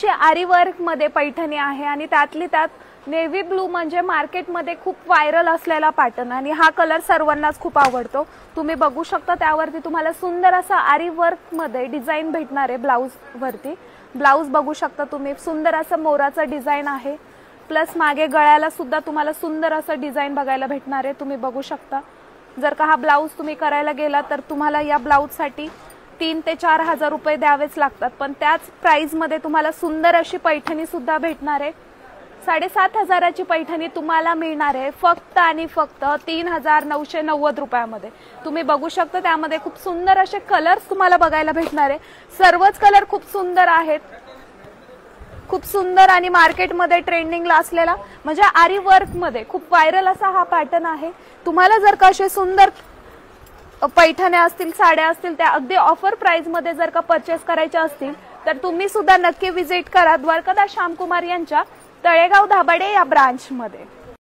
अशी आरी वर्क मध्ये पैठणी आहे आणि त्यातली त्यात नेव्ही ब्लू म्हणजे मार्केटमध्ये खूप व्हायरल असलेला पॅटर्न आणि हा कलर सर्वांनाच खूप आवडतो। तुम्ही बघू शकता त्यावरती तुम्हाला सुंदर असा आरी वर्क मध्ये डिझाइन भेटणार आहे। ब्लाउज वरती ब्लाउज बघू शकता तुम्ही, सुंदर असं मोराचं डिझाइन आहे, प्लस मागे गळ्याला सुद्धा तुम्हाला सुंदर असं डिझाइन बघायला भेटणार आहे। तुम्ही बघू शकता जर का हा ब्लाउज तुम्ही करायला गेला तर तुम्हाला या ब्लाउज साठी 3 ते 4 हजार रुपये द्यावेच लागतात, पण त्याच प्राइस मध्ये तुम्हाला सुंदर अशी पैठणी सुद्धा भेटणार आहे। 7.5 हजाराची पैठणी तुम्हाला मिळणार आहे फक्त आणि फक्त 3,990 रुपयामध्ये। तुम्ही बघू शकता त्यामध्ये खूप सुंदर असे कलर्स तुम्हाला बघायला भेटणार आहे। सर्वच कलर खूप सुंदर आहेत, खूप सुंदर आणि मार्केटमध्ये ट्रेंडिंगला असलेला म्हणजे आरी वर्क मध्ये खूप व्हायरल असा हा पॅटर्न आहे। तुम्हाला जर का असे सुंदर पैठण्या असतील, साड्या असतील त्या अगदी ऑफर प्राइस मध्ये जर का परचेस करायच्या असतील तर तुम्ही सुद्धा नक्की विजिट करा द्वारकादास श्यामकुमार यांच्या तळेगाव दाभाडे या ब्रांच मध्ये।